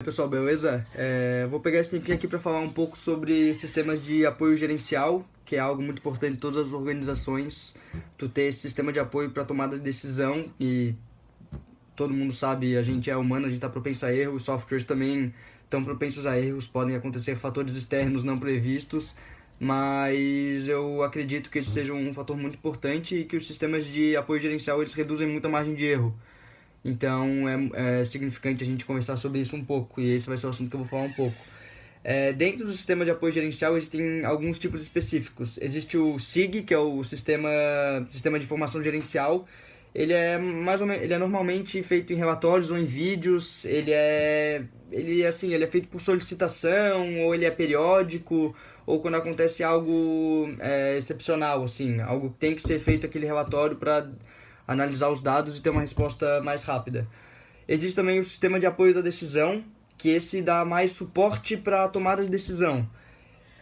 Pessoal, beleza? Vou pegar esse tempinho aqui para falar um pouco sobre sistemas de apoio gerencial, que é algo muito importante em todas as organizações. Tu ter esse sistema de apoio para tomada de decisão, e todo mundo sabe, a gente é humano, a gente está propenso a erros, softwares também estão propensos a erros, podem acontecer fatores externos não previstos, mas eu acredito que isso seja um fator muito importante e que os sistemas de apoio gerencial eles reduzem muito a margem de erro. Então é significante a gente conversar sobre isso um pouco, e esse vai ser o assunto que eu vou falar um pouco. Dentro do sistema de apoio gerencial existem alguns tipos específicos. Existe o SIG, que é o sistema de informação gerencial. Ele é normalmente feito em relatórios ou em vídeos. Ele é feito por solicitação, ou ele é periódico, ou quando acontece algo excepcional, assim, algo que tem que ser feito aquele relatório para analisar os dados e ter uma resposta mais rápida. Existe também o sistema de apoio da decisão, que esse dá mais suporte para a tomada de decisão.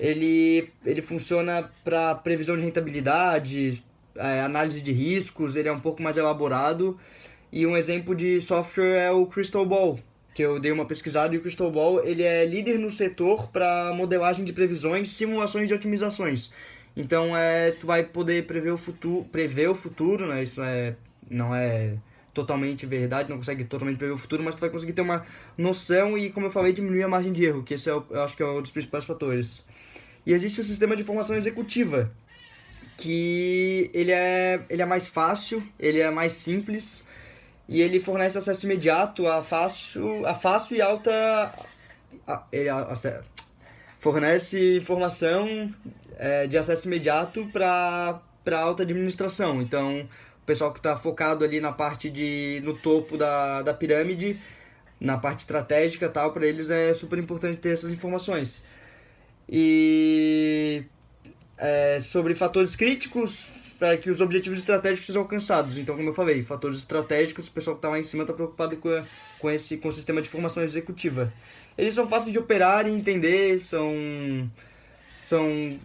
Ele funciona para previsão de rentabilidade, análise de riscos, ele é um pouco mais elaborado. E um exemplo de software é o Crystal Ball, que eu dei uma pesquisada, e o Crystal Ball ele é líder no setor para modelagem de previsões, simulações de otimizações. Então tu vai poder prever o futuro, né? Não é totalmente verdade, não consegue totalmente prever o futuro, mas tu vai conseguir ter uma noção e, como eu falei, diminuir a margem de erro, que esse eu acho que é um dos principais fatores. E existe o sistema de informação executiva, que ele é mais fácil, ele é mais simples, e ele fornece acesso imediato a fácil e alta. Fornece informação de acesso imediato para alta administração. Então, o pessoal que está focado ali no topo da pirâmide, na parte estratégica, tal, para eles é super importante ter essas informações. E sobre fatores críticos para que os objetivos estratégicos sejam alcançados. Então, como eu falei, fatores estratégicos, o pessoal que está lá em cima está preocupado com o sistema de informação executiva. Eles são fáceis de operar e entender, são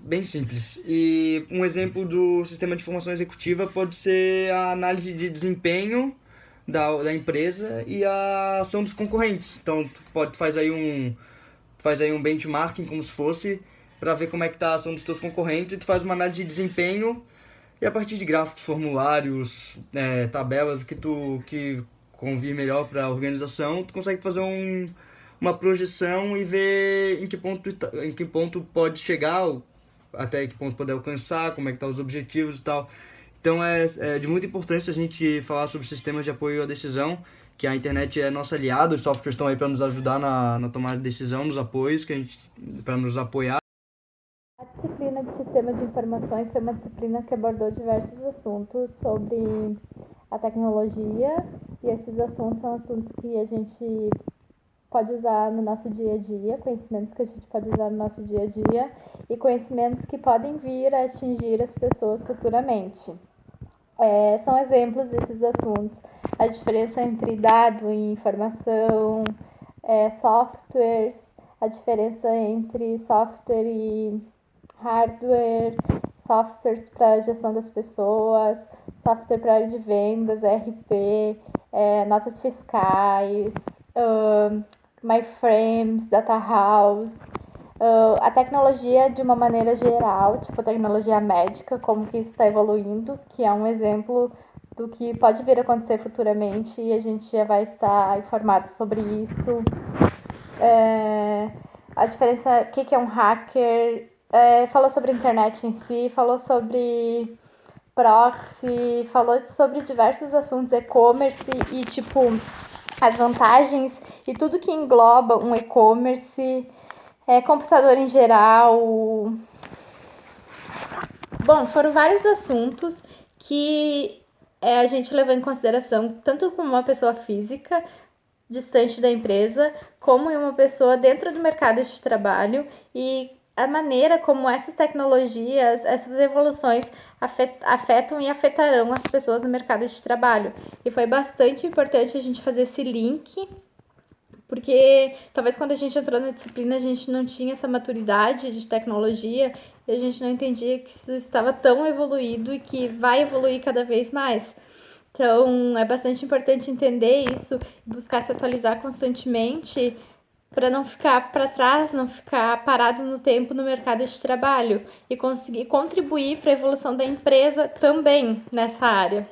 bem simples. E um exemplo do sistema de informação executiva pode ser a análise de desempenho da empresa e a ação dos concorrentes. Então, tu faz aí um benchmarking, como se fosse, para ver como é que está a ação dos teus concorrentes, e tu faz uma análise de desempenho, e a partir de gráficos, formulários, tabelas, que convir melhor para a organização, tu consegue fazer uma projeção e ver em que ponto pode chegar, até que ponto pode alcançar, como é que estão os objetivos e tal. Então é de muita importância a gente falar sobre sistemas de apoio à decisão, que a internet é nossa aliada, os softwares estão aí para nos ajudar na tomada de decisão, nos apoios, para nos apoiar. A disciplina de Sistema de Informações foi uma disciplina que abordou diversos assuntos sobre a tecnologia, e esses assuntos são assuntos que a gente pode usar no nosso dia a dia, conhecimentos que a gente pode usar no nosso dia a dia e conhecimentos que podem vir a atingir as pessoas futuramente. São exemplos desses assuntos: a diferença entre dado e informação, softwares, a diferença entre software e hardware, softwares para gestão das pessoas, software para área de vendas, ERP, notas fiscais, MyFrames, Data House, a tecnologia de uma maneira geral, tipo a tecnologia médica, como que isso está evoluindo, que é um exemplo do que pode vir a acontecer futuramente, e a gente já vai estar informado sobre isso. A diferença, o que é um hacker, falou sobre a internet em si, falou sobre proxy, falou sobre diversos assuntos, e-commerce e tipo as vantagens e tudo que engloba um e-commerce, computador em geral. Bom, foram vários assuntos que a gente levou em consideração, tanto como uma pessoa física distante da empresa, como em uma pessoa dentro do mercado de trabalho, e a maneira como essas tecnologias, essas evoluções afetam e afetarão as pessoas no mercado de trabalho. E foi bastante importante a gente fazer esse link, porque talvez quando a gente entrou na disciplina a gente não tinha essa maturidade de tecnologia, e a gente não entendia que isso estava tão evoluído e que vai evoluir cada vez mais. Então, é bastante importante entender isso, buscar se atualizar constantemente para não ficar para trás, não ficar parado no tempo no mercado de trabalho e conseguir contribuir para a evolução da empresa também nessa área.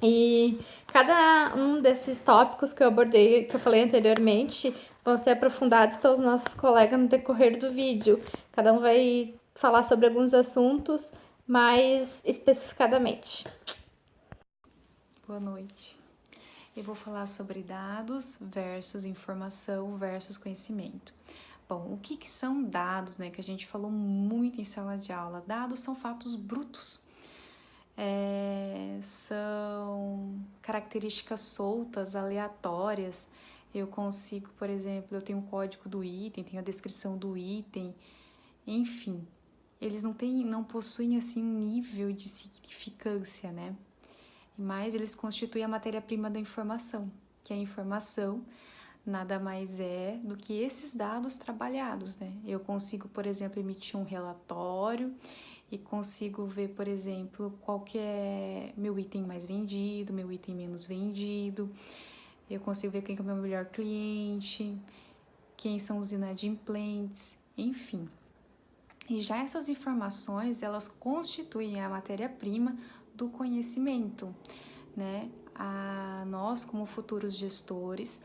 E cada um desses tópicos que eu abordei, que eu falei anteriormente, vão ser aprofundados pelos nossos colegas no decorrer do vídeo. Cada um vai falar sobre alguns assuntos mais especificadamente. Boa noite. Eu vou falar sobre dados versus informação versus conhecimento. Bom, o que são dados, né? Que a gente falou muito em sala de aula. Dados são fatos brutos. São características soltas, aleatórias. Eu consigo, por exemplo, eu tenho o código do item, tenho a descrição do item, enfim. Eles não possuem assim um nível de significância, né? Mas eles constituem a matéria-prima da informação, que a informação nada mais é do que esses dados trabalhados, né? Eu consigo, por exemplo, emitir um relatório e consigo ver, por exemplo, qual que é meu item mais vendido, meu item menos vendido. Eu consigo ver quem é o meu melhor cliente, quem são os inadimplentes, enfim. E já essas informações, elas constituem a matéria-prima do conhecimento, né? Nós, como futuros gestores,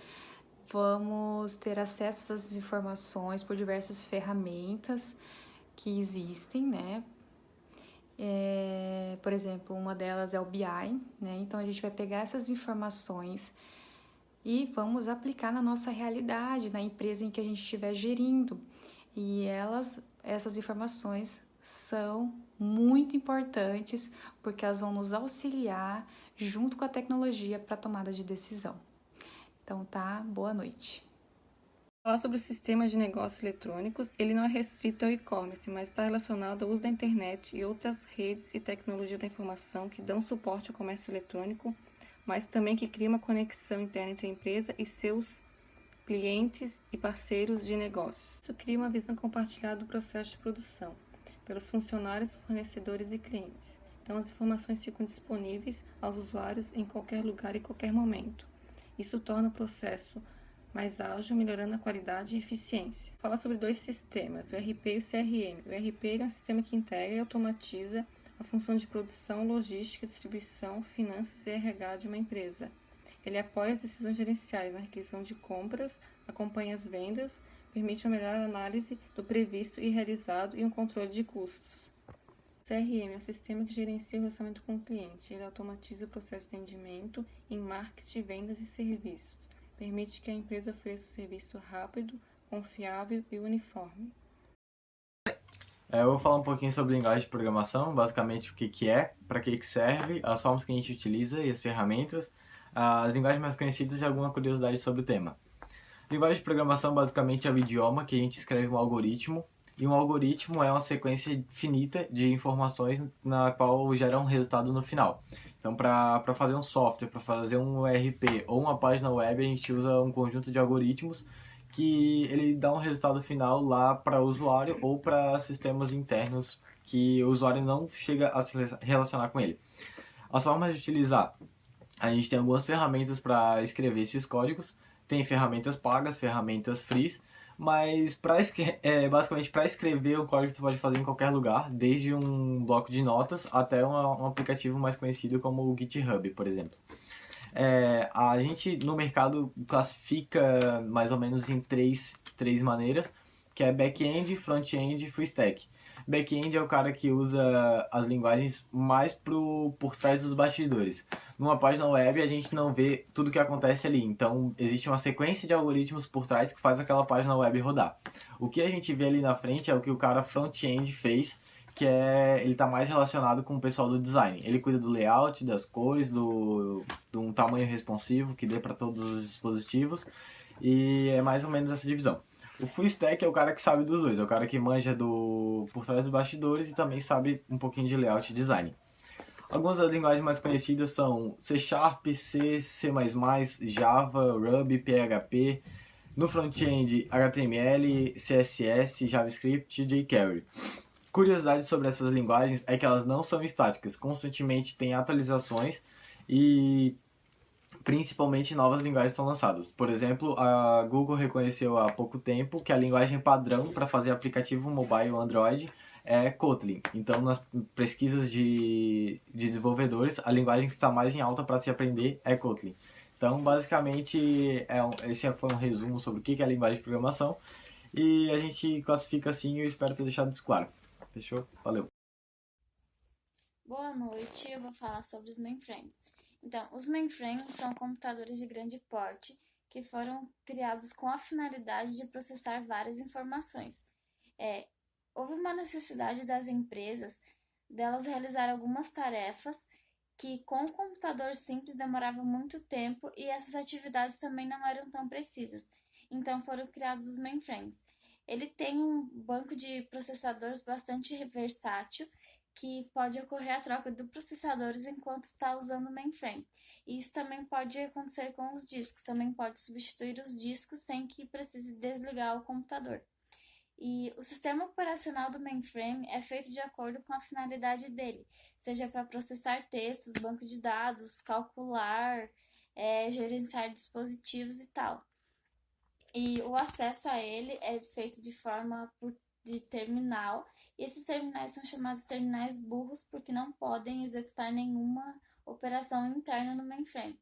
vamos ter acesso a essas informações por diversas ferramentas que existem, né? Por exemplo, uma delas é o BI, né? Então a gente vai pegar essas informações e vamos aplicar na nossa realidade, na empresa em que a gente estiver gerindo. E essas informações são muito importantes porque elas vão nos auxiliar junto com a tecnologia para a tomada de decisão. Então tá, boa noite. Falar sobre o sistema de negócios eletrônicos, ele não é restrito ao e-commerce, mas está relacionado ao uso da internet e outras redes e tecnologia da informação que dão suporte ao comércio eletrônico, mas também que cria uma conexão interna entre a empresa e seus clientes e parceiros de negócios. Isso cria uma visão compartilhada do processo de produção pelos funcionários, fornecedores e clientes. Então, as informações ficam disponíveis aos usuários em qualquer lugar e qualquer momento. Isso torna o processo mais ágil, melhorando a qualidade e eficiência. Vou falar sobre dois sistemas, o ERP e o CRM. O ERP é um sistema que integra e automatiza a função de produção, logística, distribuição, finanças e RH de uma empresa. Ele apoia as decisões gerenciais na requisição de compras, acompanha as vendas, permite uma melhor análise do previsto e realizado e um controle de custos. O CRM é um sistema que gerencia o relacionamento com o cliente. Ele automatiza o processo de atendimento em marketing, vendas e serviços. Permite que a empresa ofereça um serviço rápido, confiável e uniforme. Eu vou falar um pouquinho sobre linguagem de programação, basicamente o que é, para que serve, as formas que a gente utiliza e as ferramentas, as linguagens mais conhecidas e alguma curiosidade sobre o tema. Linguagem de programação basicamente é o idioma que a gente escreve um algoritmo, e um algoritmo é uma sequência finita de informações na qual gera um resultado no final. Então, para fazer um software, para fazer um ERP ou uma página web, a gente usa um conjunto de algoritmos que ele dá um resultado final lá para o usuário ou para sistemas internos que o usuário não chega a se relacionar com ele. As formas de utilizar: a gente tem algumas ferramentas para escrever esses códigos, tem ferramentas pagas, ferramentas free, mas basicamente para escrever um código você pode fazer em qualquer lugar, desde um bloco de notas até um aplicativo mais conhecido como o GitHub, por exemplo. A gente no mercado classifica mais ou menos em três maneiras, que é back-end, front-end e full stack. Back-end é o cara que usa as linguagens mais por trás dos bastidores. Numa página web a gente não vê tudo o que acontece ali, então existe uma sequência de algoritmos por trás que faz aquela página web rodar. O que a gente vê ali na frente é o que o cara front-end fez, que ele está mais relacionado com o pessoal do design. Ele cuida do layout, das cores, de um tamanho responsivo que dê para todos os dispositivos, e é mais ou menos essa divisão. O full stack é o cara que sabe dos dois, é o cara que manja por trás dos bastidores e também sabe um pouquinho de layout e design. Algumas das linguagens mais conhecidas são C#, C, C++, Java, Ruby, PHP. No front-end, HTML, CSS, JavaScript e jQuery. Curiosidade sobre essas linguagens é que elas não são estáticas, constantemente tem atualizações e principalmente novas linguagens são lançadas. Por exemplo, a Google reconheceu há pouco tempo que a linguagem padrão para fazer aplicativo mobile Android é Kotlin. Então, nas pesquisas de desenvolvedores, a linguagem que está mais em alta para se aprender é Kotlin. Então, basicamente, esse foi um resumo sobre o que é a linguagem de programação. E a gente classifica assim e eu espero ter deixado isso claro. Fechou? Valeu! Boa noite, eu vou falar sobre os mainframes. Então, os mainframes são computadores de grande porte que foram criados com a finalidade de processar várias informações. Houve uma necessidade das empresas delas realizar algumas tarefas que com o computador simples demoravam muito tempo e essas atividades também não eram tão precisas. Então foram criados os mainframes. Ele tem um banco de processadores bastante versátil, que pode ocorrer a troca de processadores enquanto está usando o mainframe. E isso também pode acontecer com os discos, também pode substituir os discos sem que precise desligar o computador. E o sistema operacional do mainframe é feito de acordo com a finalidade dele, seja para processar textos, banco de dados, calcular, gerenciar dispositivos e tal. E o acesso a ele é feito de forma de terminal, e esses terminais são chamados terminais burros porque não podem executar nenhuma operação interna no mainframe.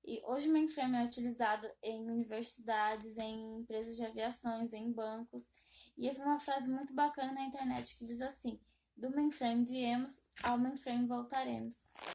E hoje o mainframe é utilizado em universidades, em empresas de aviações, em bancos. E eu vi uma frase muito bacana na internet que diz assim: do mainframe viemos, ao mainframe voltaremos.